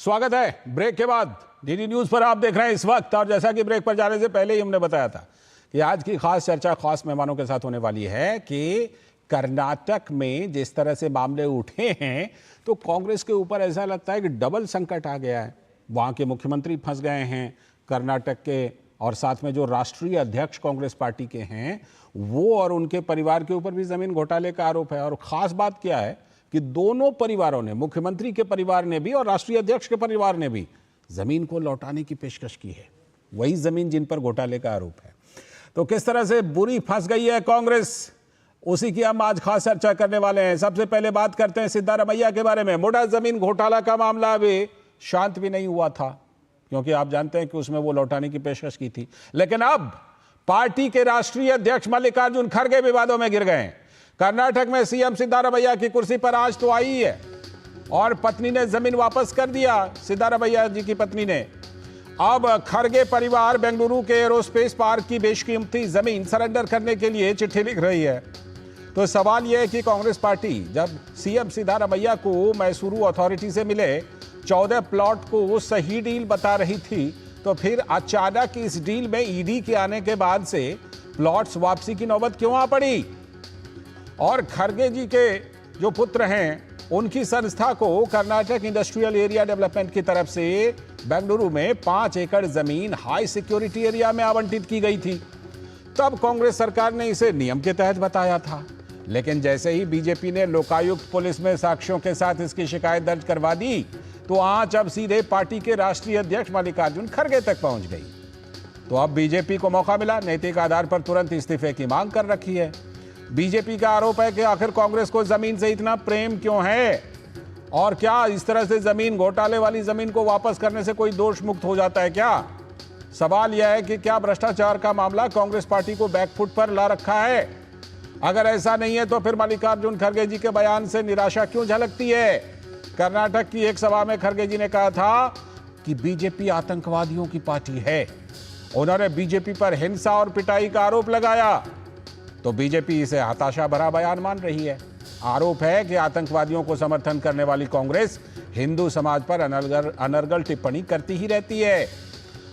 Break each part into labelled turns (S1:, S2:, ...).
S1: स्वागत है ब्रेक के बाद डीडी न्यूज पर। आप देख रहे हैं इस वक्त, और जैसा कि ब्रेक पर जाने से पहले ही हमने बताया था कि आज की खास चर्चा खास मेहमानों के साथ होने वाली है कि कर्नाटक में जिस तरह से मामले उठे हैं तो कांग्रेस के ऊपर ऐसा लगता है कि डबल संकट आ गया है। वहां के मुख्यमंत्री फंस गए हैं कर्नाटक के, और साथ में जो राष्ट्रीय अध्यक्ष कांग्रेस पार्टी के हैं वो और उनके परिवार के ऊपर भी जमीन घोटाले का आरोप है। और खास बात क्या है कि दोनों परिवारों ने, मुख्यमंत्री के परिवार ने भी और राष्ट्रीय अध्यक्ष के परिवार ने भी, जमीन को लौटाने की पेशकश की है, वही जमीन जिन पर घोटाले का आरोप है। तो किस तरह से बुरी फंस गई है कांग्रेस, उसी की हम आज खास चर्चा करने वाले हैं। सबसे पहले बात करते हैं सिद्धारमैया के बारे में। मुडा जमीन घोटाला का मामला अभी शांत भी नहीं हुआ था, क्योंकि आप जानते हैं कि उसमें वो लौटाने की पेशकश की थी। लेकिन अब पार्टी के राष्ट्रीय अध्यक्ष मल्लिकार्जुन खड़गे विवादों में गिर गए हैं। कर्नाटक में सीएम सिद्धारमैया की कुर्सी पर आज तो आई है और पत्नी ने जमीन वापस कर दिया, सिद्धारमैया जी की पत्नी ने। अब खड़गे परिवार बेंगलुरु के एरोस्पेस पार्क की बेशकीमती जमीन सरेंडर करने के लिए चिट्ठी लिख रही है। तो सवाल यह है कि कांग्रेस पार्टी जब सीएम सिद्धारमैया को मैसूरू अथॉरिटी से मिले 14 प्लॉट को सही डील बता रही थी, तो फिर अचानक इस डील में ईडी के आने के बाद से प्लॉट्स वापसी की नौबत क्यों आ पड़ी? और खड़गे जी के जो पुत्र हैं उनकी संस्था को कर्नाटक इंडस्ट्रियल एरिया डेवलपमेंट की तरफ से बेंगलुरु में 5 एकड़ जमीन हाई सिक्योरिटी एरिया में आवंटित की गई थी। तब कांग्रेस सरकार ने इसे नियम के तहत बताया था, लेकिन जैसे ही बीजेपी ने लोकायुक्त पुलिस में साक्ष्यों के साथ इसकी शिकायत दर्ज करवा दी तो आंच अब सीधे पार्टी के राष्ट्रीय अध्यक्ष मल्लिकार्जुन खड़गे तक पहुंच गई। तो अब बीजेपी को मौका मिला, नैतिक आधार पर तुरंत इस्तीफे की मांग कर रखी है। बीजेपी का आरोप है कि आखिर कांग्रेस को जमीन से इतना प्रेम क्यों है, और क्या इस तरह से जमीन घोटाले वाली जमीन को वापस करने से कोई दोष मुक्त हो जाता है क्या? सवाल यह है कि क्या भ्रष्टाचार का मामला कांग्रेस पार्टी को बैकफुट पर ला रखा है? अगर ऐसा नहीं है तो फिर मल्लिकार्जुन खड़गे जी के बयान से निराशा क्यों झलकती है? कर्नाटक की एक सभा में खड़गे जी ने कहा था कि बीजेपी आतंकवादियों की पार्टी है। उन्होंने बीजेपी पर हिंसा और पिटाई का आरोप लगाया, तो बीजेपी इसे हताशा भरा बयान मान रही है। आरोप है कि आतंकवादियों को समर्थन करने वाली कांग्रेस हिंदू समाज पर अनर्गल टिप्पणी करती ही रहती है।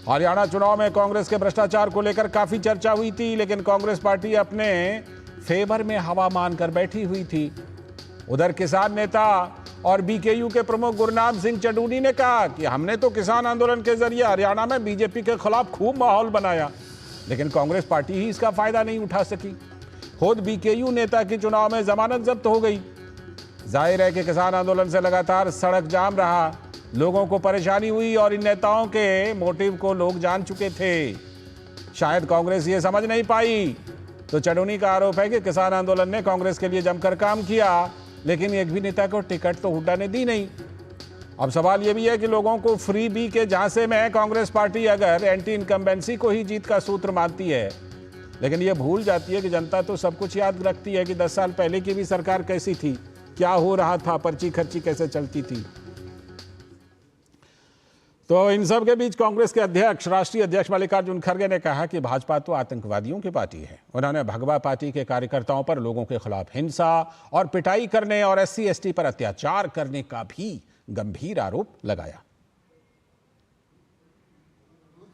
S1: हरियाणा चुनाव में कांग्रेस के भ्रष्टाचार को लेकर काफी चर्चा हुई थी, लेकिन कांग्रेस पार्टी अपने फेवर में हवा मानकर बैठी हुई थी। उधर किसान नेता और बीकेयू के प्रमुख गुरनाम सिंह चडूनी ने कहा कि हमने तो किसान आंदोलन के जरिए हरियाणा में बीजेपी के खिलाफ खूब माहौल बनाया, लेकिन कांग्रेस पार्टी ही इसका फायदा नहीं उठा सकी। खुद बीकेयू नेता की चुनाव में जमानत जब्त हो गई। जाहिर है कि किसान आंदोलन से लगातार सड़क जाम रहा, लोगों को परेशानी हुई और इन नेताओं के मोटिव को लोग जान चुके थे। शायद कांग्रेस ये समझ नहीं पाई। तो चडूनी का आरोप है कि किसान आंदोलन ने कांग्रेस के लिए जमकर काम किया, लेकिन एक भी नेता को टिकट तो हुड्डा ने दी नहीं। अब सवाल यह भी है कि लोगों को फ्री बी के झांसे में कांग्रेस पार्टी अगर एंटी इनकम्बेंसी को ही जीत का सूत्र मानती है, लेकिन ये भूल जाती है कि जनता तो सब कुछ याद रखती है कि 10 साल पहले की भी सरकार कैसी थी, क्या हो रहा था, पर्ची खर्ची कैसे चलती थी। तो इन सब के बीच कांग्रेस के अध्यक्ष, राष्ट्रीय अध्यक्ष मल्लिकार्जुन खड़गे ने कहा कि भाजपा तो आतंकवादियों की पार्टी है। उन्होंने भगवा पार्टी के कार्यकर्ताओं पर लोगों के खिलाफ हिंसा और पिटाई करने और SC/ST पर अत्याचार करने का भी गंभीर आरोप लगाया।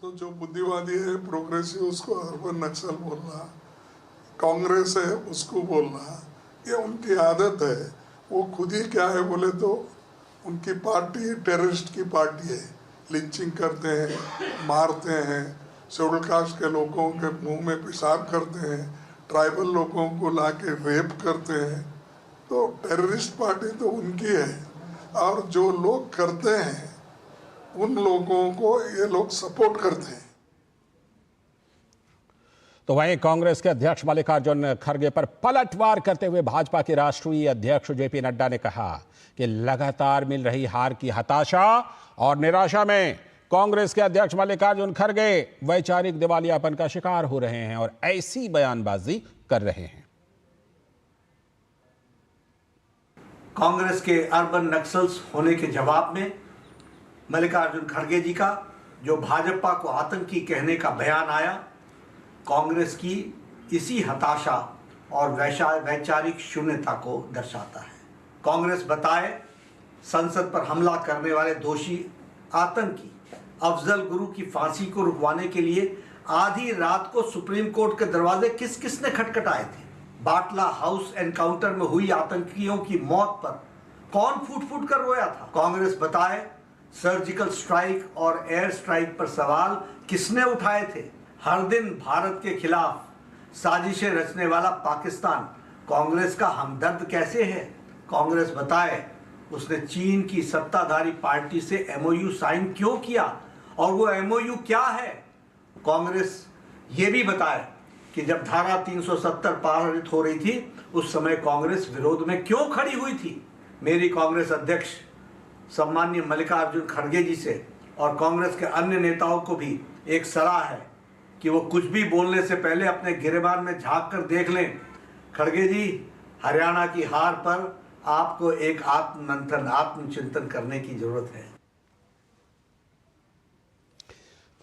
S2: तो जो बुद्धिवादी है, प्रोग्रेसिव, उसको अर्बन नक्सल बोलना, कांग्रेस है उसको बोलना, ये उनकी आदत है। वो खुद ही क्या है बोले तो उनकी पार्टी टेररिस्ट की पार्टी है। लिंचिंग करते हैं, मारते हैं, शेड्यूल कास्ट के लोगों के मुंह में पेशाब करते हैं, ट्राइबल लोगों को लाके रेप करते हैं। तो टेररिस्ट पार्टी तो उनकी है, और जो लोग करते हैं उन लोगों को ये लोग सपोर्ट करते हैं।
S1: तो वहीं कांग्रेस के अध्यक्ष मल्लिकार्जुन खड़गे पर पलटवार करते हुए भाजपा के राष्ट्रीय अध्यक्ष JP नड्डा ने कहा कि लगातार मिल रही हार की हताशा और निराशा में कांग्रेस के अध्यक्ष मल्लिकार्जुन खड़गे वैचारिक दिवालियापन का शिकार हो रहे हैं और ऐसी बयानबाजी कर रहे हैं।
S3: कांग्रेस के अर्बन नक्सल्स होने के जवाब में मल्लिकार्जुन खड़गे जी का जो भाजपा को आतंकी कहने का बयान आया, कांग्रेस की इसी हताशा और वैचारिक शून्यता को दर्शाता है। कांग्रेस बताए संसद पर हमला करने वाले दोषी आतंकी अफजल गुरु की फांसी को रुकवाने के लिए आधी रात को सुप्रीम कोर्ट के दरवाजे किस किसने खटखटाए थे? बाटला हाउस एनकाउंटर में हुई आतंकियों की मौत पर कौन फूट फूट कर रोया था? कांग्रेस बताए सर्जिकल स्ट्राइक और एयर स्ट्राइक पर सवाल किसने उठाए थे? हर दिन भारत के खिलाफ साजिशें रचने वाला पाकिस्तान कांग्रेस का हमदर्द कैसे है? कांग्रेस बताए उसने चीन की सत्ताधारी पार्टी से एमओयू साइन क्यों किया और वो एमओयू क्या है? कांग्रेस ये भी बताए कि जब धारा 370 पारित हो रही थी उस समय कांग्रेस विरोध में क्यों खड़ी हुई थी? मेरी कांग्रेस अध्यक्ष सम्माननीय मल्लिकार्जुन खड़गे जी से और कांग्रेस के अन्य नेताओं को भी एक सलाह है कि वो कुछ भी बोलने से पहले अपने गिरेबान में झांक कर देख लें। खड़गे जी, हरियाणा की हार पर आपको एक आत्ममंथन आत्मचिंतन करने की जरूरत है।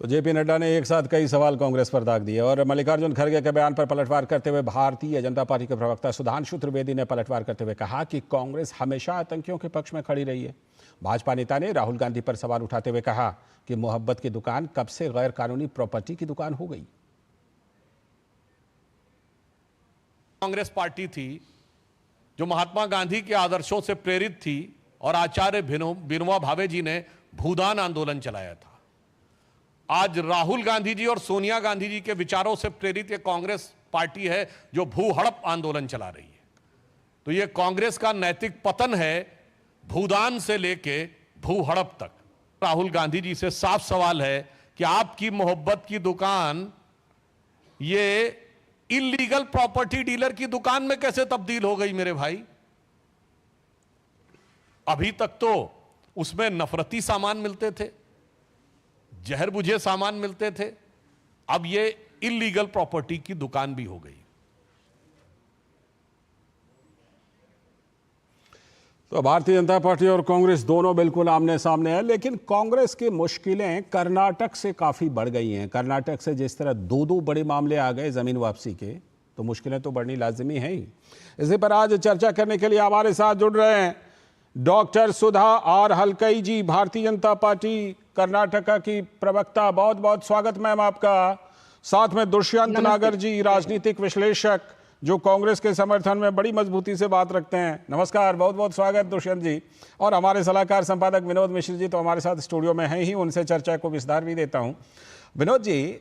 S1: तो जेपी नड्डा ने एक साथ कई सवाल कांग्रेस पर दाग दिए और मल्लिकार्जुन खड़गे के बयान पर पलटवार करते हुए भारतीय जनता पार्टी के प्रवक्ता सुधांशु त्रिवेदी ने पलटवार करते हुए कहा कि कांग्रेस हमेशा आतंकियों के पक्ष में खड़ी रही है। भाजपा नेता ने राहुल गांधी पर सवाल उठाते हुए कहा कि मोहब्बत की दुकान कब से गैर कानूनी प्रॉपर्टी की दुकान हो गई।
S4: कांग्रेस पार्टी थी जो महात्मा गांधी के आदर्शों से प्रेरित थी और आचार्य विनोबा भावे जी ने भूदान आंदोलन चलाया था। आज राहुल गांधी जी और सोनिया गांधी जी के विचारों से प्रेरित ये कांग्रेस पार्टी है जो भू हड़प आंदोलन चला रही है। तो ये कांग्रेस का नैतिक पतन है, भूदान से लेके भू हड़प तक। राहुल गांधी जी से साफ सवाल है कि आपकी मोहब्बत की दुकान ये इलीगल प्रॉपर्टी डीलर की दुकान में कैसे तब्दील हो गई मेरे भाई? अभी तक तो उसमें नफरती सामान मिलते थे, जहर बुझे सामान मिलते थे, अब ये इलीगल प्रॉपर्टी की दुकान भी हो गई।
S1: तो भारतीय जनता पार्टी और कांग्रेस दोनों बिल्कुल आमने सामने है, लेकिन कांग्रेस की मुश्किलें कर्नाटक से काफी बढ़ गई हैं। कर्नाटक से जिस तरह दो बड़े मामले आ गए जमीन वापसी के, तो मुश्किलें तो बढ़नी लाजिमी है ही। इसी पर आज चर्चा करने के लिए हमारे साथ जुड़ रहे हैं doctor Sudha are हलकई ji, Bharatiya Janata party Karnataka की प्रवक्ता। बहुत बहुत स्वागत मैम आपका। साथ में दुष्यंत नागर जी, राजनीतिक विश्लेषक, जो कांग्रेस के समर्थन में बड़ी मजबूती से बात रखते हैं। नमस्कार, बहुत बहुत स्वागत दुष्यंत जी। और हमारे सलाहकार संपादक विनोद मिश्र जी तो हमारे साथ स्टूडियो में हैं ही, उनसे चर्चा को विस्तार भी देता हूं। विनोद जी,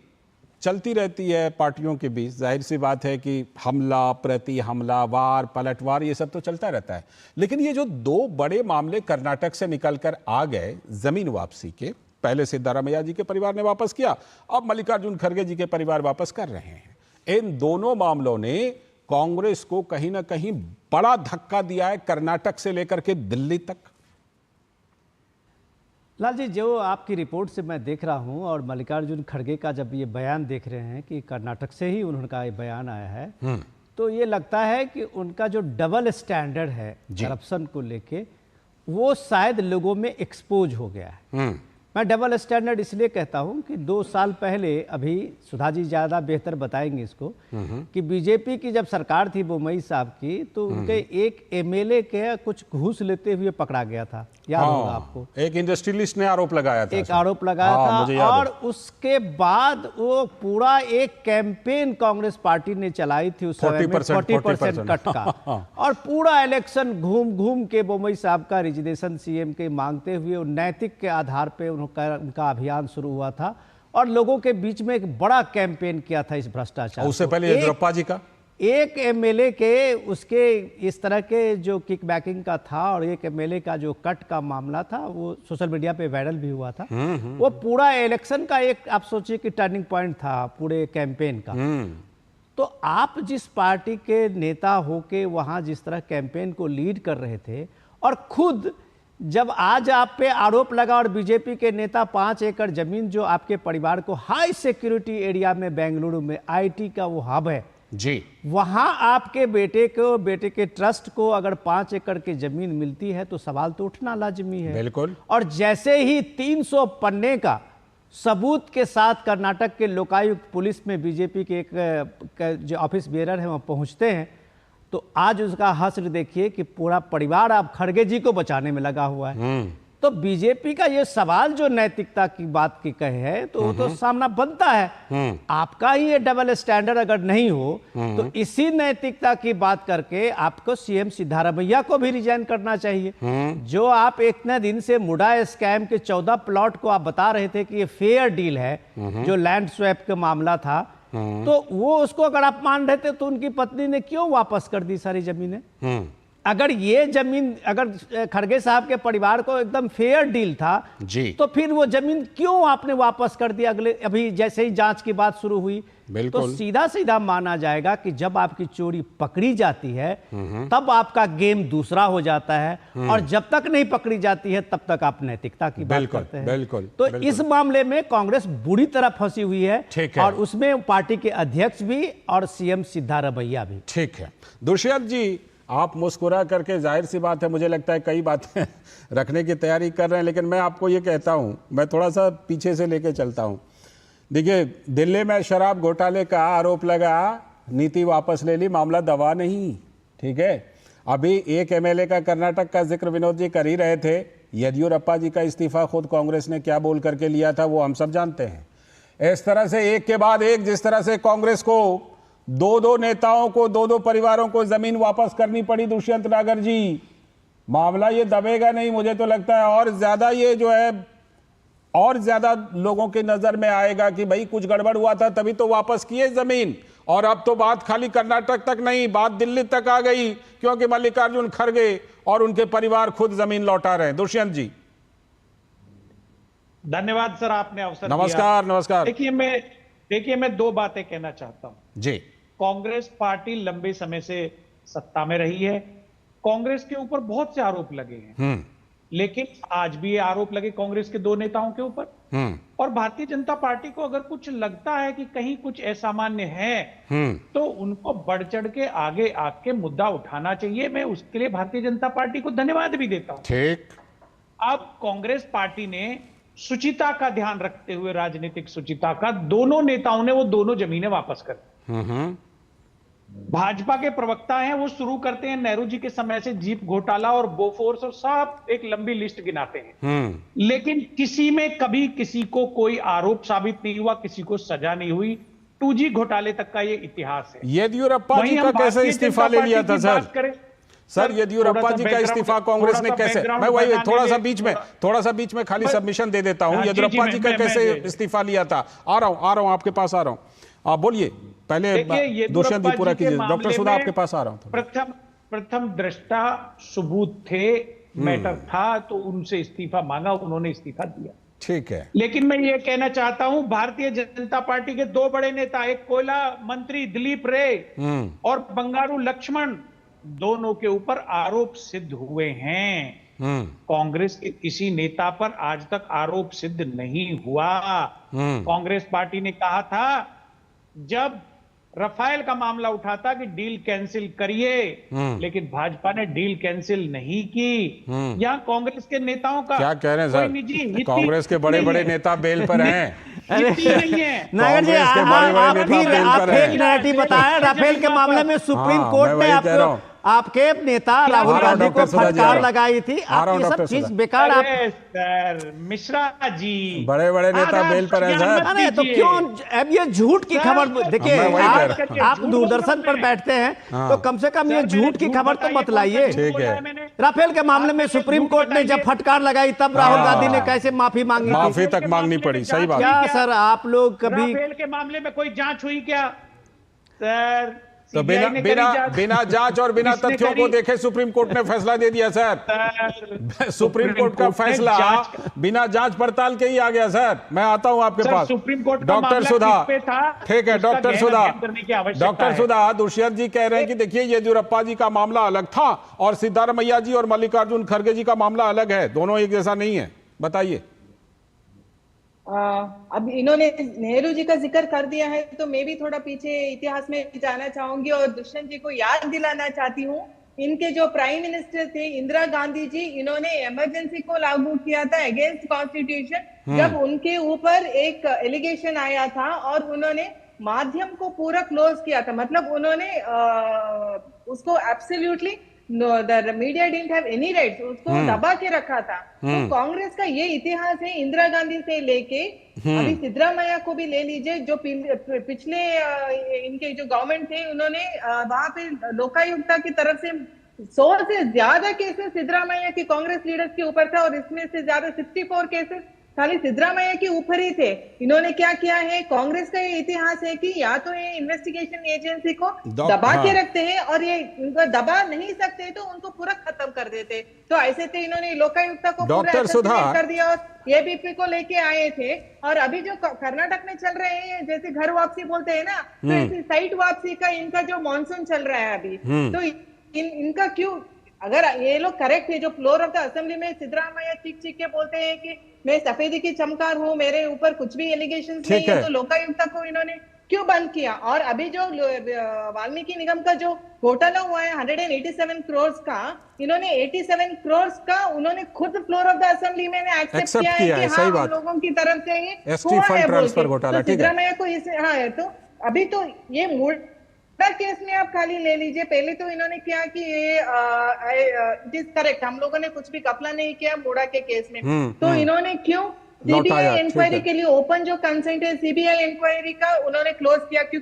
S1: चलती रहती है पार्टियों के बीच, जाहिर सी बात है कि हमला प्रति हमला, वार पलटवार, ये सब तो चलता रहता है। लेकिन ये जो दो बड़े मामले कर्नाटक से निकलकर आ गए जमीन वापसी के, पहले सिद्धारमैया जी के परिवार ने वापस किया, अब मल्लिकार्जुन खड़गे जी के परिवार वापस कर रहे हैं। इन दोनों मामलों ने कांग्रेस को कहीं ना कहीं बड़ा धक्का दिया है, कर्नाटक से लेकर के दिल्ली तक।
S5: लाल जी, जो आपकी रिपोर्ट से मैं देख रहा हूं और मल्लिकार्जुन खड़गे का जब ये बयान देख रहे हैं कि कर्नाटक से ही उनका ये बयान आया है, तो ये लगता है कि उनका जो डबल स्टैंडर्ड है करप्शन को लेके, वो शायद लोगों में एक्सपोज हो गया है। मैं डबल स्टैंडर्ड इसलिए कहता हूं कि 2 साल पहले, अभी सुधा जी ज़्यादा बेहतर बताएंगे इसको, कि बीजेपी की जब सरकार थी बोमई साहब की, तो उनके एक एमएलए के कुछ घूस लेते हुए पकड़ा गया था, याद होगा आपको।
S1: एक इंडस्ट्रियलिस्ट ने आरोप लगाया था,
S5: एक आरोप लगाया था, और उसके बाद वो पूरा एक कैंपेन कांग्रेस पार्टी ने चलाई थी उस समय में 40% कट का, और पूरा इलेक्शन घूम घूम के बोमई साहब का रिजिग्नेशन सीएम के मांगते हुए नैतिक के आधार पर उनका अभियान शुरू हुआ था और लोगों के बीच में एक बड़ा कैंपेन किया था इस भ्रष्टाचार।
S1: उससे पहले येदियुरप्पा जी का
S5: एक एमएलए के उसके इस तरह के जो किक बैकिंग का था, और एक एमएलए का जो कट का मामला था, वो सोशल मीडिया पे वायरल भी हुआ था। वो पूरा इलेक्शन का एक, आप सोचिए कि टर्निंग पॉइंट था पूरे कैंपेन का। तो आप जिस पार्टी के नेता होके वहां जिस तरह कैंपेन को लीड कर रहे थे, और खुद जब आज आप पे आरोप लगा और बीजेपी के नेता 5 एकड़ जमीन जो आपके परिवार को हाई सिक्योरिटी एरिया में बेंगलुरु में आईटी का वो हब है
S1: जी,
S5: वहां आपके बेटे के ट्रस्ट को अगर 5 एकड़ की जमीन मिलती है तो सवाल तो उठना लाजमी है।
S1: बिल्कुल।
S5: और जैसे ही 300 पन्ने का सबूत के साथ कर्नाटक के लोकायुक्त पुलिस में बीजेपी के एक जो ऑफिस बेरर है वहां पहुंचते हैं, तो आज उसका हश्र देखिए कि पूरा परिवार आप खड़गे जी को बचाने में लगा हुआ है। तो बीजेपी का ये सवाल जो नैतिकता की बात की कहे है तो वो तो सामना बनता है। आपका ही ये डबल स्टैंडर्ड अगर नहीं हो तो इसी नैतिकता की बात करके आपको सीएम सिद्धारमैया को भी रिजाइन करना चाहिए। जो आप इतने दिन से मुडा स्कैम के 14 प्लॉट को आप बता रहे थे कि ये फेयर डील है, जो लैंड स्वैप का मामला था, तो वो उसको अगर आप मान रहे थे तो उनकी पत्नी ने क्यों वापस कर दी सारी जमीनें? अगर ये जमीन, अगर खड़गे साहब के परिवार को एकदम फेयर डील था
S1: जी, तो
S5: फिर वो जमीन क्यों आपने वापस कर दी? अगले अभी जैसे ही जांच की बात शुरू हुई तो सीधा सीधा माना जाएगा कि जब आपकी चोरी पकड़ी जाती है तब आपका गेम दूसरा हो जाता है, और जब तक नहीं पकड़ी जाती है तब तक आप नैतिकता की बात करते हैं।
S1: बिल्कुल,
S5: तो इस मामले में कांग्रेस बुरी तरह फंसी हुई है, और उसमें पार्टी के अध्यक्ष भी और सीएम सिद्धारमैया भी।
S1: ठीक है दुष्यंत जी, आप मुस्कुरा करके, जाहिर सी बात है मुझे लगता है कई बातें रखने की तैयारी कर रहे हैं, लेकिन मैं आपको ये कहता हूं, मैं थोड़ा सा पीछे से लेके चलता हूं। देखिए, दिल्ली में शराब घोटाले का आरोप लगा, नीति वापस ले ली, मामला दवा नहीं, ठीक है। अभी एक एमएलए का कर्नाटक का जिक्र विनोद जी कर ही रहे थे। येदियुरप्पा जी का इस्तीफा खुद कांग्रेस ने क्या बोल करके लिया था वो हम सब जानते हैं। इस तरह से एक के बाद एक, जिस तरह से कांग्रेस को दो नेताओं को, दो परिवारों को जमीन वापस करनी पड़ी दुष्यंत नागर जी, मामला ये दबेगा नहीं। मुझे तो लगता है और ज्यादा ये जो है, और ज्यादा लोगों की नजर में आएगा कि भाई कुछ गड़बड़ हुआ था तभी तो वापस किए जमीन। और अब तो बात खाली कर्नाटक तक नहीं, बात दिल्ली तक आ गई, क्योंकि मल्लिकार्जुन खड़गे और उनके परिवार खुद जमीन लौटा रहे हैं। दुष्यंत जी
S6: धन्यवाद सर, आपने अवसर
S1: नमस्कार
S6: दिया।
S1: नमस्कार।
S6: देखिए मैं दो बातें कहना चाहता हूं
S1: जी।
S6: कांग्रेस पार्टी लंबे समय से सत्ता में रही है, कांग्रेस के ऊपर बहुत से आरोप लगे हैं, लेकिन आज भी ये आरोप लगे कांग्रेस के दो नेताओं के ऊपर। और भारतीय जनता पार्टी को अगर कुछ लगता है कि कहीं कुछ असामान्य है तो उनको बढ़ चढ़ के आगे आके मुद्दा उठाना चाहिए। मैं उसके लिए भारतीय जनता पार्टी को धन्यवाद भी देता हूं।
S1: ठीक।
S6: अब कांग्रेस पार्टी ने शुचिता का ध्यान रखते हुए, राजनीतिक शुचिता का, दोनों नेताओं ने वो दोनों जमीनें वापस कर दी। भाजपा के प्रवक्ता हैं, वो शुरू करते हैं नेहरू जी के समय से जीप घोटाला और बोफोर्स और सब एक लंबी लिस्ट गिनाते हैं, लेकिन किसी में कभी किसी को कोई आरोप साबित नहीं हुआ, किसी को सजा नहीं हुई। 2G घोटाले तक का ये इतिहास है।
S1: येदियुरप्पा जी का कैसे इस्तीफा ले लिया था सर? येदियुरप्पा जी का इस्तीफा कांग्रेस ने कैसे, मैं वही थोड़ा सा बीच में खाली सबमिशन दे देता हूं, येदियुरप्पा जी का कैसे इस्तीफा लिया था? आ रहा हूं आपके पास आ रहा हूं, आप बोलिए पहले, दुष्यंत जी पूरा कीजिए। डॉक्टर सुधा आपके पास आ रहा हूं।
S6: प्रथम दृष्टा सबूत थे, मैटर था, तो उनसे इस्तीफा मांगा, उन्होंने इस्तीफा दिया, ठीक है। लेकिन मैं ये कहना चाहता हूं, भारतीय जनता पार्टी के दो बड़े नेता, एक कोयला मंत्री दिलीप रे और बंगारू लक्ष्मण, दोनों के ऊपर आरोप सिद्ध हुए हैं। कांग्रेस के किसी नेता पर आज तक आरोप सिद्ध नहीं हुआ। कांग्रेस पार्टी ने कहा था जब राफेल का मामला उठा था कि डील कैंसिल करिए, लेकिन भाजपा ने डील कैंसिल नहीं की। यहां कांग्रेस के नेताओं का
S1: क्या कह रहे हैं सर? कांग्रेस के बड़े बड़े नेता बेल पर हैं।
S5: नागर जी, आप फेक नैरेटिव बताया। राफेल के मामले में सुप्रीम कोर्ट ने आपके नेता राहुल गांधी को फटकार लगाई थी। आप ये सब चीज बेकार, आप
S6: सर मिश्रा जी
S1: बड़े बड़े नेता बेल पर हैं सर।
S5: अरे तो क्यों अब ये झूठ की खबर? देखिए, आप दूरदर्शन पर बैठते हैं तो कम से कम ये झूठ की खबर तो मत लाइए।
S1: ठीक है।
S5: राफेल के मामले में सुप्रीम कोर्ट ने जब फटकार लगाई तब राहुल गांधी ने कैसे माफी मांगी?
S1: माफी तक मांगनी पड़ी, सही बात।
S5: क्या सर आप लोग कभी
S6: राफेल के मामले में कोई जांच हुई क्या सर?
S1: तो बिना जांच और बिना तथ्यों को देखे सुप्रीम कोर्ट ने फैसला दे दिया सर। सुप्रीम कोर्ट का फैसला बिना जांच पड़ताल के ही आ गया सर। मैं आता हूं आपके पास।
S6: सुप्रीम कोर्ट
S1: डॉक्टर सुधा, ठीक है डॉक्टर सुधा, दुष्यंत जी कह रहे हैं कि देखिए येदियुरप्पा जी का मामला अलग था और सिद्धारमैया जी और मल्लिकार्जुन खड़गे जी का मामला अलग है, दोनों एक जैसा नहीं है, बताइए।
S7: अब इन्होंने नेहरू जी का जिक्र कर दिया है तो मैं भी थोड़ा पीछे इतिहास में जाना चाहूंगी और दुष्यंत जी को याद दिलाना चाहती हूँ। इनके जो प्राइम मिनिस्टर थे इंदिरा गांधी जी, इन्होंने इमरजेंसी को लागू किया था अगेंस्ट कॉन्स्टिट्यूशन, जब उनके ऊपर एक एलिगेशन आया था और उन्होंने माध्यम को पूरा क्लोज किया था। मतलब उन्होंने उसको absolutely the media didn't have any rights, उसको दबा के रखा था। तो कांग्रेस का ये इतिहास है, इंदिरा गांधी से लेके अभी सिद्धरामैया को भी ले लीजिए, जो पिछले इनके जो गवर्नमेंट थे उन्होंने वहां पे लोकायुक्ता की तरफ से 100 से ज्यादा केसेस सिद्धरामैया की कांग्रेस लीडर्स के ऊपर था, और इसमें से ज्यादा 64 केसेस खाली सिद्धरामैया के ऊपर ही थे। इन्होंने क्या किया है, कांग्रेस का ये इतिहास है कि या तो ये इन्वेस्टिगेशन एजेंसी को दबा के रखते हैं, और ये उनको दबा नहीं सकते तो उनको पूरा खत्म कर देते। तो ऐसे थे, इन्होंने लोकायुक्ता को
S1: डॉक्टर सुधा
S7: कर दिया और एबीपी को लेके आए थे। और अभी जो कर्नाटक में चल रहे हैं, जैसे घर वापसी बोलते हैं ना, तो ऐसी साइट वापसी का इनका जो मॉनसून चल रहा है अभी, तो इनका क्यों, अगर ये लोग करेक्ट है, जो फ्लोर ऑफ द असेंबली में सिद्धरामैया चीख के बोलते हैं कि मैं सफेदी की चमकार हूं, मेरे ऊपर कुछ भी एलिगेशन नहीं है, तो लोकायुक्ता को इन्होंने क्यों बंद किया? और अभी जो वाल्मीकि निगम का जो घोटाला हुआ है 187 करोड़ का, इन्होंने 87 करोड़ का उन्होंने खुद फ्लोर ऑफ द असेंबली में एक्सेप्ट किया है कि हाँ, हम लोगों की तरफ से ये
S1: एसटी फंड ट्रांसफर घोटाला, ठीक है।
S7: सिद्धरामैया को इसे, हाँ, तो अभी तो ये मूड केस में आप खाली ले लीजिए। पहले तो इन्होंने किया कि ये इट इज करेक्ट, हम लोगों ने कुछ भी कपला नहीं किया मूडा के केस में, तो इन्होंने क्यों सीबीआई इंक्वायरी के लिए ओपन जो कंसेंट है सीबीआई इंक्वायरी का उन्होंने क्लोज किया? क्यों?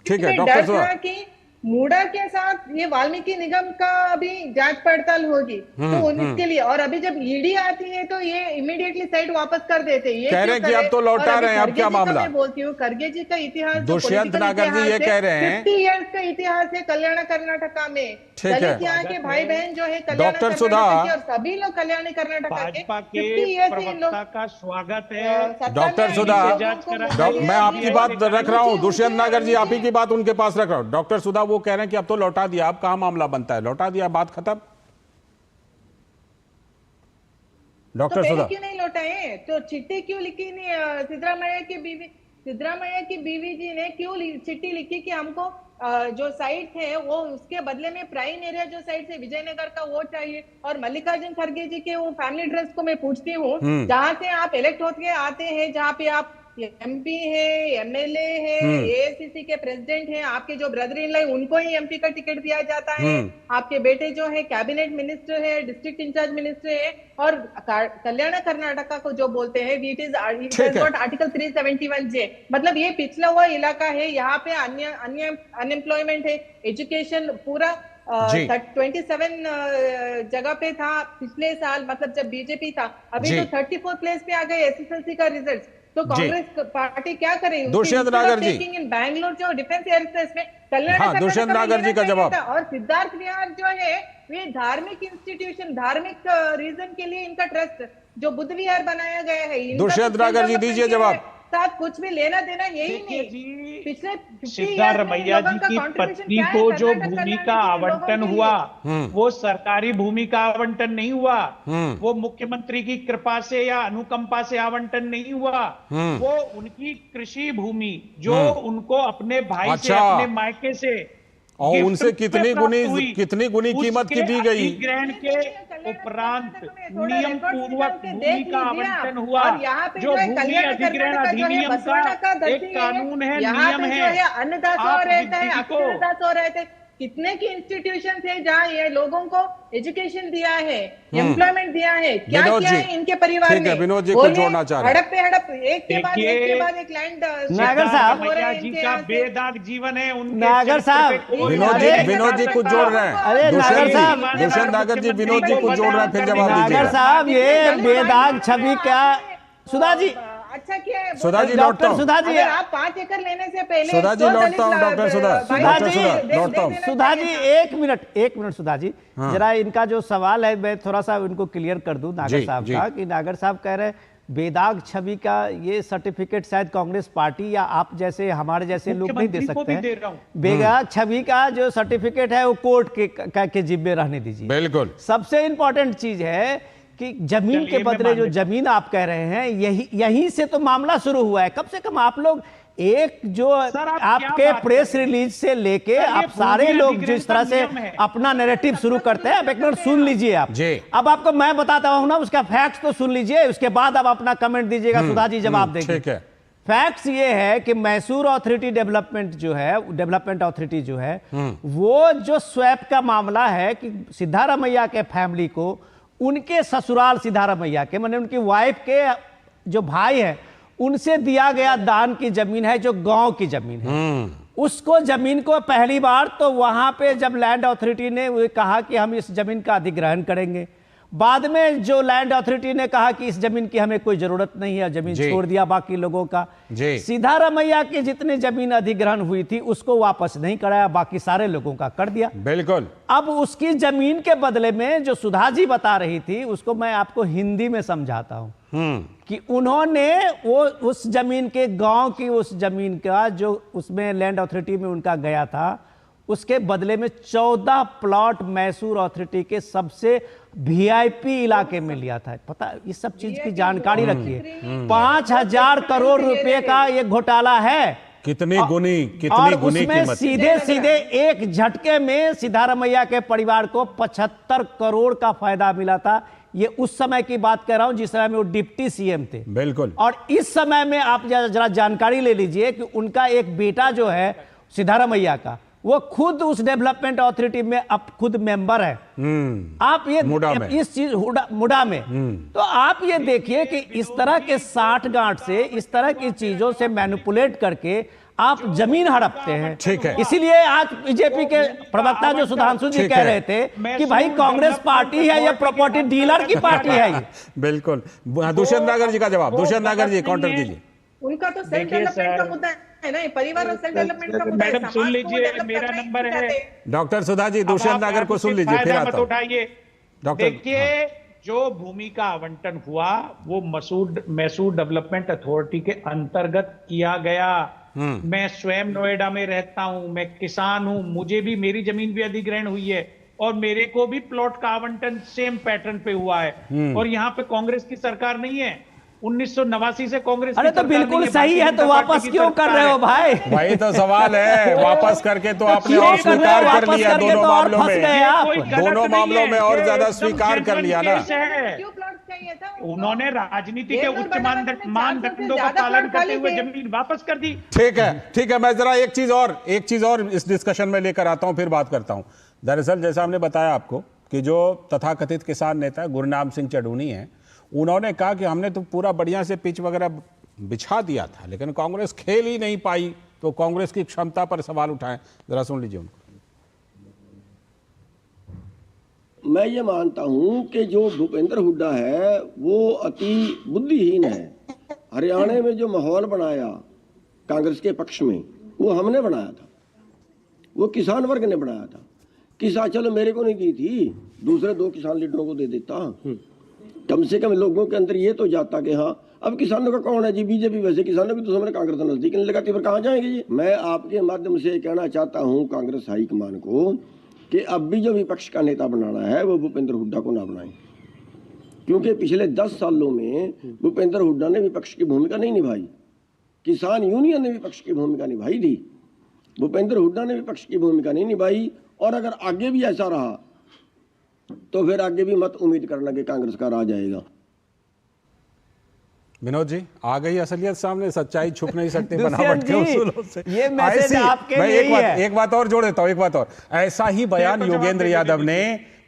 S1: ठीक है डॉक्टर सुधा,
S7: कि मूडा के साथ ये वाल्मीकि निगम का अभी जांच पड़ताल होगी, तो इसके लिए, और अभी जब ईडी आती है तो ये इमीडिएटली साइड वापस कर देते हैं।
S1: कह रहे हैं कि अब तो लौटा रहे हैं, अब क्या मामला?
S7: मैं बोलती हूँ खड़गे जी का इतिहास,
S1: दुष्यंत नागर जी ये कह रहे हैं
S7: 50 इयर्स का इतिहास है कल्याण कर्नाटका में, दलित यहाँ के भाई बहन जो है
S1: डॉक्टर सुधा,
S7: और सभी लोग कल्याण कर्नाटका के 50
S6: इयर्स का स्वागत है।
S1: डॉक्टर सुधा, मैं आपकी बात रख रहा हूँ, दुष्यंत नागर जी आप ही की बात उनके पास रख रहा हूँ। डॉक्टर सुधा वो कह रहे हैं कि अब तो लौटा दिया, अब कहां मामला बनता है, लौटा दिया, बात खत्म। डॉक्टर सुधा,
S7: क्यों नहीं लौटाए? तो चिट्ठी क्यों लिखी नहीं? सिद्धरामैया की बीवी जी ने क्यों चिट्ठी लिखी कि हमको जो साइट है वो उसके बदले में प्राइम एरिया जो साइट है विजयनगर का वो चाहिए। और मल्लिकार्जुन खड़गे जी के वो फैमिली ड्रेस को मैं पूछती हूँ, जहां से आप इलेक्ट होके आते हैं, जहाँ पे आप एमपी है, एमएलए है, एआईसीसी के प्रेसिडेंट हैं, आपके जो ब्रदर इन लॉ उनको ही एमपी का टिकट दिया जाता है, आपके बेटे जो है कैबिनेट मिनिस्टर है, डिस्ट्रिक्ट इंचार्ज मिनिस्टर है, और कल्याण कर्नाटका को जो बोलते हैं इट इज आर्टिकल 371J, मतलब ये पिछला हुआ इलाका है, यहाँ पे अनएम्प्लॉयमेंट है, एजुकेशन पूरा 27 जगह पे था पिछले साल, मतलब जब बीजेपी था, अभी तो 34 प्लेस पे आ गए एसएसएलसी का रिजल्ट। तो कांग्रेस पार्टी क्या करे?
S1: दुष्यंत नागर जी,
S7: इन बैंगलोर जो डिफेंस एयरस्पेस में कल्याण,
S1: दुष्यंत नागर जी का जवाब।
S7: और सिद्धार्थ विहार जो है ये धार्मिक इंस्टीट्यूशन, धार्मिक रीजन के लिए इनका ट्रस्ट जो बुद्ध विहार बनाया गया है,
S1: दुष्यंत नागर जी दीजिए जवाब।
S7: साथ कुछ भी लेना देना यही नहीं। पिछले
S6: सिद्धारमैया जी की पत्नी को जो भूमि का आवंटन हुआ वो सरकारी भूमि का आवंटन नहीं हुआ, वो मुख्यमंत्री की कृपा से या अनुकंपा से आवंटन नहीं हुआ, वो उनकी कृषि भूमि जो उनको अपने भाई से, अपने मायके से
S1: और उनसे कितनी गुनी कीमत की दी गई।
S6: अधिग्रहण के उपरांत नियम पूर्वक भूमि का आवंटन हुआ, जो भूमि अधिग्रहण अधिनियम का एक कानून है, नियम है।
S7: अन्नदाता हो रहता है, अक्षरदाता हो रहते, कितने की इंस्टीट्यूशन थे जहाँ ये लोगों को एजुकेशन दिया है, एम्प्लॉयमेंट दिया है, क्या किया है इनके परिवार ने?
S1: विनोद जी को जोड़ना चाह रहे हैं।
S7: हड़प पे हड़प, एक के बाद एक लैंड।
S5: नागर साहब
S6: जी का बेदाग जीवन है,
S5: नागर साहब
S1: विनोद जी कुछ जोड़ रहे हैं।
S5: अरे नागर साहब,
S1: दुष्यंत नागर जी विनोद जी कुछ जोड़ रहे हैं, फिर जवाब दीजिए।
S5: नागर साहब ये बेदाग छवि क्या? सुधा जी,
S7: अच्छा क्या है?
S1: सुधा जी लौटता हूं।
S5: सुधा जी,
S7: आप 5 एकड़ लेने से पहले
S1: सुधा जी लौटता हूं, डॉक्टर सुधा लौटता हूं।
S5: सुधा जी एक मिनट सुधा जी, जरा इनका जो सवाल है मैं थोड़ा सा इनको क्लियर कर दूं नागर साहब का, कि नागर साहब कह रहे हैं बेदाग छवि का ये सर्टिफिकेट शायद कांग्रेस पार्टी या आप जैसे हमारे जैसे लोग नहीं दे सकते हैं। बेदाग छवि का जो सर्टिफिकेट है वो कोर्ट के जिम्मे रहने दीजिए।
S1: बिल्कुल,
S5: सबसे इंपॉर्टेंट चीज है कि जमीन के बदले जो जमीन आप कह रहे हैं, यहीं से तो मामला शुरू हुआ है। कम से कम आप लोग एक जो आपके प्रेस रिलीज से लेके आप सारे लोग जिस तरह से अपना नैरेटिव शुरू करते हैं, अब एक मिनट सुन लीजिए आप। अब आपको मैं बताता हूं ना, उसका फैक्ट तो सुन लीजिए, उसके बाद आप अपना कमेंट दीजिएगा, सुधा जी जवाब देंगे।
S1: ठीक है,
S5: फैक्ट्स ये है कि मैसूर अथॉरिटी डेवलपमेंट अथॉरिटी जो है वो जो स्वैप का मामला है कि सिद्धारमैया के फैमिली को उनके ससुराल सिद्धारमैया के माने उनकी वाइफ के जो भाई है उनसे दिया गया दान की जमीन है, जो गांव की जमीन है, उसको जमीन को पहली बार तो वहां पे जब लैंड अथॉरिटी ने वो कहा कि हम इस जमीन का अधिग्रहण करेंगे, बाद में जो लैंड अथॉरिटी ने कहा कि इस जमीन की हमें कोई जरूरत नहीं है, जमीन छोड़ दिया बाकी लोगों का। सिद्धारमैया की जितनी जमीन अधिग्रहण हुई थी उसको वापस नहीं कराया, बाकी सारे लोगों का कर दिया।
S1: बिल्कुल।
S5: अब उसकी जमीन के बदले में जो सुधा जी बता रही थी उसको मैं आपको हिंदी में समझाता हूं कि उन्होंने वो उस जमीन के गांव की उस जमीन का जो उसमें लैंड अथॉरिटी में उनका गया था उसके बदले में 14 प्लॉट मैसूर अथॉरिटी के सबसे वीआईपी इलाके में लिया था। पता इस सब चीज की जानकारी रखिए। 5,000 करोड़ रुपए का ये घोटाला है।
S1: कितनी गुनी
S5: उसमें सीधे सीधे एक झटके में सिद्धारमैया के परिवार को 75 करोड़ का फायदा मिला था। ये उस समय की बात कर रहा हूं जिस समय में वो डिप्टी सीएम थे।
S1: बिल्कुल।
S5: और इस समय में आप जरा जानकारी ले लीजिए कि उनका एक बेटा जो है सिद्धारमैया का वो खुद उस डेवलपमेंट अथॉरिटी में अब खुद मेंबर है। आप ये इस चीज मुडा में तो आप ये देखिए कि इस तरह के साठ गांठ से इस तरह की चीजों से मैनिपुलेट करके आप जमीन हड़पते हैं।
S1: ठीक है।
S5: इसीलिए आज बीजेपी के प्रवक्ता जो सुधांशु जी कह रहे थे कि भाई कांग्रेस पार्टी है या प्रॉपर्टी डीलर की पार्टी है ये।
S1: बिल्कुल। दुष्यंत नागर जी का जवाब। दुष्यंत नागर जी काउंटर कीजिए।
S7: उनका तो सेल्फ डेवलपमेंट का मुद्दा है ना, परिवार और सेल्फ डेवलपमेंट का मुद्दा है।
S6: मैडम सुन लीजिए, मेरा नंबर है।
S1: डॉक्टर सुधा जी, दुष्यंत नागर को सुन लीजिए, फिर आता हूं।
S6: उठाइए। देखिए, जो भूमि का आवंटन हुआ वो मैसूर डेवलपमेंट अथॉरिटी के अंतर्गत किया गया। मैं स्वयं नोएडा में रहता हूं, मैं किसान हूं, मुझे भी मेरी जमीन भी अधिग्रहण हुई है और मेरे को भी प्लॉट का आवंटन सेम पैटर्न पे हुआ है। और यहाँ पे कांग्रेस की सरकार नहीं है, 1989 से कांग्रेस।
S5: अरे तो बिल्कुल सही है, तो वापस क्यों कर रहे हो भाई?
S1: वही तो सवाल है। वापस करके तो आपने और स्वीकार कर लिया दोनों मामलों में। दोनों मामलों में और ज्यादा स्वीकार कर लिया ना।
S6: उन्होंने राजनीति के उच्च मानदंडों का पालन करते हुए जमीन वापस कर दी।
S1: ठीक है। मैं जरा एक चीज और इस डिस्कशन में लेकर आता हूं, फिर बात करता हूं। दरअसल जैसा हमने बताया आपको कि जो तथाकथित किसान नेता गुरनाम सिंह चढ़ूनी है, उन्होंने कहा कि हमने तो पूरा बढ़िया से पिच वगैरह बिछा दिया था लेकिन कांग्रेस खेल ही नहीं पाई, तो कांग्रेस की क्षमता पर सवाल उठाएं। जरा सुन लीजिए उनको।
S8: मैं ये मानता हूं कि जो भूपेंद्र हुड्डा है वो अति बुद्धिहीन है। हरियाणा में जो माहौल बनाया कांग्रेस के पक्ष में वो हमने बनाया था, वो किसान वर्ग ने बनाया था। किसान चलो मेरे को नहीं दी थी, दूसरे 2 किसान लीडरों को दे देता, कम से कम लोगों के अंदर ये तो जाता कि हाँ अब किसानों का कौन है जी, बीजेपी। वैसे किसानों की तो हमने कांग्रेस नजदीक नहीं लगाती, पर कहाँ जाएंगे जी। मैं आपके माध्यम से कहना चाहता हूँ कांग्रेस हाईकमान को कि अब भी जो विपक्ष का नेता बनाना है वो भूपेंद्र हुड्डा को ना बनाएं, क्योंकि पिछले 10 सालों में भूपेंद्र हुड्डा ने विपक्ष की भूमिका नहीं निभाई। किसान यूनियन ने विपक्ष की भूमिका निभाई थी, भूपेंद्र हुड्डा ने विपक्ष की भूमिका नहीं निभाई। और अगर आगे भी ऐसा रहा तो फिर आगे भी मत उम्मीद करना कि कांग्रेस का राज आएगा।
S1: विनोद जी, आ गई असलियत सामने, सच्चाई छुप नहीं सकती बनावट के उसूलों से।
S5: ये मैसेज आपके लिए ही है।
S1: एक बात और जोड़ देता हूं, एक बात और। ऐसा ही बयान योगेंद्र यादव ने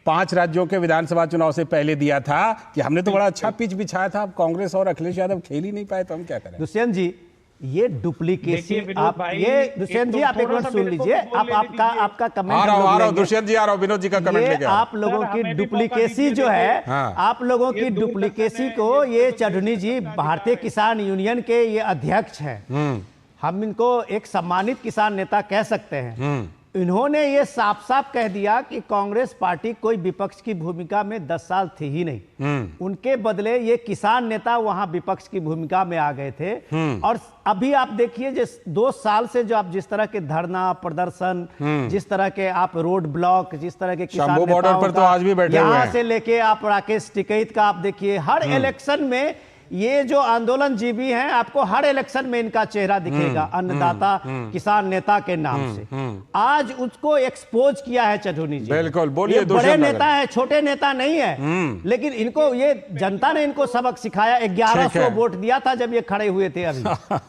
S1: 5 राज्यों के विधानसभा चुनाव से पहले दिया था कि हमने तो बड़ा अच्छा पिच बिछाया था, अब कांग्रेस और अखिलेश यादव खेल ही नहीं पाए, तो हम क्या करें।
S5: दुष्यंत जी, ये डुप्लीकेसी आप ये दुष्यंत जी आप एक बार सुन लीजिए। आपका कमेंट
S1: आ रहा हूं दुष्यंत जी, आ रहा हूं। विनोद जी का कमेंट लेके
S5: आप लोगों की डुप्लीकेसी जो है, आप लोगों की डुप्लीकेसी को ये चढ़नी जी भारतीय किसान यूनियन के ये अध्यक्ष हैं, हम इनको एक सम्मानित किसान नेता कह सकते हैं। इन्होंने ये साफ साफ कह दिया कि कांग्रेस पार्टी कोई विपक्ष की भूमिका में 10 साल थी ही नहीं। उनके बदले ये किसान नेता वहां विपक्ष की भूमिका में आ गए थे। और अभी आप देखिए जिस 2 साल से जो आप जिस तरह के धरना प्रदर्शन, जिस तरह के आप रोड ब्लॉक, जिस तरह के किसान
S1: बॉर्डर पर तो आज भी बैठे हुए हैं,
S5: यहां से लेके आप राकेश टिकैत का आप देखिए, हर इलेक्शन में ये जो आंदोलन जीवी हैं, आपको हर इलेक्शन में इनका चेहरा दिखेगा, अन्नदाता किसान नेता के नाम से। आज उसको एक्सपोज किया है चढ़ूनी जी।
S1: बिल्कुल, बोलिए।
S5: ये बड़े नेता है, छोटे नेता नहीं है, लेकिन इनको ये जनता ने इनको सबक सिखाया। 1100 वोट दिया था जब ये खड़े हुए थे अभी,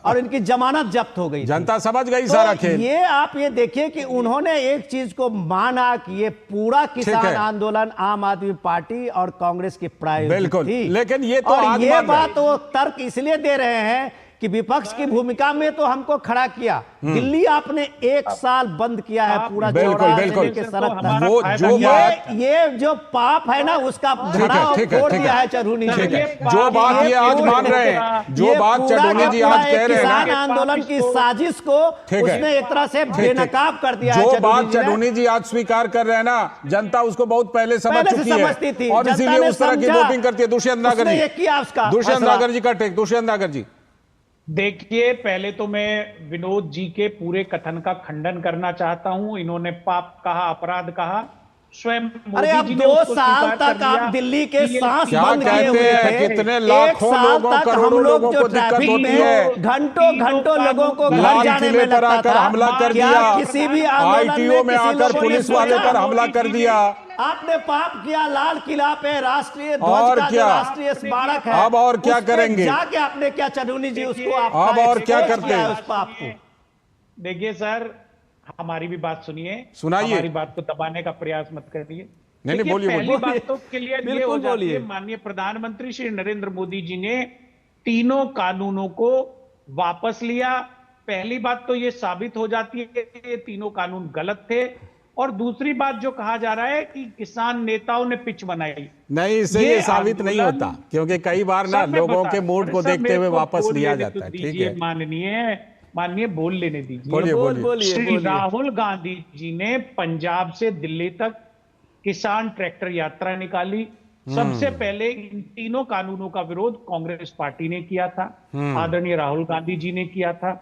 S5: और इनकी जमानत जब्त हो गई।
S1: जनता समझ गई सारा खेल।
S5: ये आप ये देखिए कि उन्होंने एक चीज को माना कि ये पूरा किसान आंदोलन आम आदमी पार्टी और कांग्रेस की प्रायोरिटी
S1: बिल्कुल
S5: थी।
S1: लेकिन ये तो
S5: और ये बात वो तर्क इसलिए दे रहे हैं कि विपक्ष की भूमिका में तो हमको खड़ा किया, दिल्ली आपने 1 साल बंद किया है पूरा
S1: बिल्कुल बिल्कुल
S5: के सड़क तक।
S1: वो जो बात
S5: ये जो पाप है ना, उसका धड़ा तोड़ दिया है चढ़ूनी जी।
S1: जो बात ये आज मान रहे हैं, जो बात चढ़ूनी जी आज कह रहे हैं,
S5: किसान आंदोलन की साजिश को उसने एक तरह से बेनकाब कर दिया है।
S1: जो बात चढ़ूनी जी आज स्वीकार कर रहे हैं ना, जनता उसको बहुत पहले समझ चुकी है और इसीलिए उस तरह की वोटिंग करती है। दुष्यंत नागर जी, दुष्यंत नागर जी का टेक। दुष्यंत नागर जी,
S6: देखिए, पहले तो मैं विनोद जी के पूरे कथन का खंडन करना चाहता हूं। इन्होंने पाप कहा, अपराध कहा, स्वयं मोदी जी ने
S5: 2 साल तक आप दिल्ली के सांस बंद किए हुए हैं।
S1: कितने लाखों लोगों, करोड़ों लोगों को दिक्कत होती है,
S5: घंटों लोगों को घर जाने में लगता था।
S1: हमला कर दिया,
S5: किसी भी
S1: आईटीओ में आकर पुलिस वाले पर हमला कर दिया।
S5: आपने पाप किया, लाल किला पे राष्ट्रीय ध्वज का जो राष्ट्रीय स्मारक है,
S1: अब और क्या करेंगे?
S5: जाके आपने क्या चढ़ूनी जी उसको
S1: अब और क्या करते हैं
S5: उस पाप को?
S6: देखिए सर, हमारी भी बात सुनिए,
S1: सुनाइए।
S6: हमारी बात को दबाने का प्रयास मत करिए।
S1: नहीं, बोलिए।
S6: पहली बात तो क्लियर ये हो जाती है, माननीय प्रधानमंत्री श्री नरेंद्र मोदी जी ने तीनों कानूनों को वापस लिया। पहली बात तो ये साबित हो जाती है कि ये तीनों कानून गलत थे। और दूसरी बात जो कहा जा रहा है कि किसान नेताओं ने पिच बनाई,
S1: नहीं, इससे ये साबित नहीं होता, क्योंकि कई बार ना लोगों के मूड को देखते हुए वापस लिया जाता है। ठीक है,
S6: माननीय बोल लेने दीजिए। श्री राहुल गांधी जी ने पंजाब से दिल्ली तक किसान ट्रैक्टर यात्रा निकाली। सबसे पहले इन तीनों कानूनों का विरोध कांग्रेस पार्टी ने किया था, आदरणीय राहुल गांधी जी ने किया था।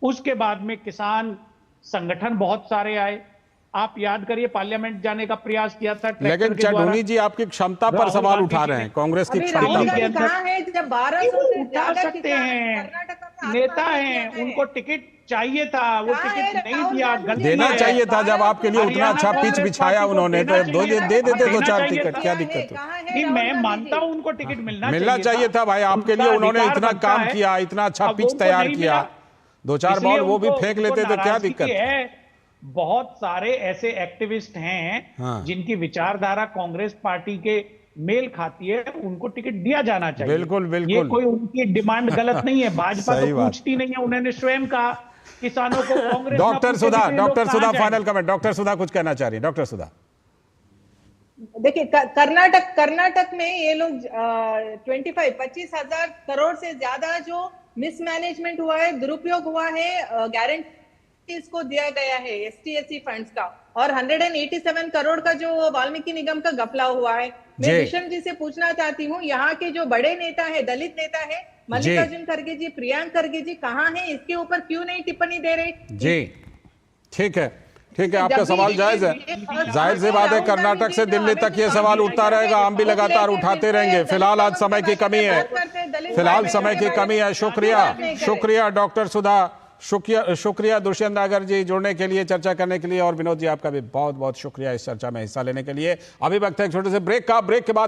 S6: उसके बाद में किसान संगठन बहुत सारे आए। आप याद करिए, पार्लियामेंट जाने का प्रयास किया था।
S1: लेकिन चढ़ूनी जी आपकी क्षमता पर सवाल उठा रहे हैं, कांग्रेस की क्षमता
S7: है। जब 1200 से
S6: उठा सकते हैं, नेता हैं, उनको टिकट चाहिए था, वो टिकट नहीं दिया।
S1: देना चाहिए था। जब आपके लिए उतना अच्छा पिच बिछाया उन्होंने, तो दे देते 2-4 टिकट, क्या दिक्कत
S6: है? मैं मानता हूं उनको टिकट मिलना
S1: चाहिए था भाई। आपके लिए उन्होंने इतना काम किया, इतना अच्छा पिच तैयार किया, 2-4 बॉल वो भी फेंक लेते तो क्या दिक्कत है?
S6: बहुत सारे ऐसे एक्टिविस्ट हैं जिनकी विचारधारा कांग्रेस पार्टी के मेल खाती है, उनको टिकट दिया जाना चाहिए।
S1: बिल्कुल बिल्कुल,
S6: ये कोई उनकी डिमांड गलत नहीं है। भाजपा तो पूछती नहीं है, उन्होंने स्वयं कहा किसानों को कांग्रेस।
S1: डॉक्टर सुधा फाइनल कमेंट। डॉक्टर सुधा कुछ कहना चाह रही है। डॉक्टर सुधा,
S7: देखिए, कर्नाटक में ये लोग 25,000 करोड़ से ज्यादा जो मिसमैनेजमेंट हुआ है, दुरुपयोग हुआ है, गारंटी इसको दिया गया है ST/SC फंड्स का, और 187 करोड़ का जो वाल्मीकि निगम का घपला हुआ है। मैं विषम जी से पूछना चाहती हूँ, यहाँ के जो बड़े नेता है, दलित नेता है, मल्लिकार्जुन खड़गे जी, प्रियंक खड़गे जी कहाँ हैं? इसके ऊपर क्यों नहीं टिप्पणी दे रहे
S1: जी? ठीक है, आपका सवाल जायज है। जाहिर सी बात है, कर्नाटक से दिल्ली तक ये सवाल उठता रहेगा, हम भी लगातार उठाते रहेंगे। फिलहाल आज समय की कमी है। शुक्रिया डॉक्टर सुधा, शुक्रिया दुष्यंत नागर जी जुड़ने के लिए, चर्चा करने के लिए, और विनोद जी आपका भी बहुत बहुत शुक्रिया इस चर्चा में हिस्सा लेने के लिए। अभी वक्त है एक छोटे से ब्रेक का। ब्रेक के बाद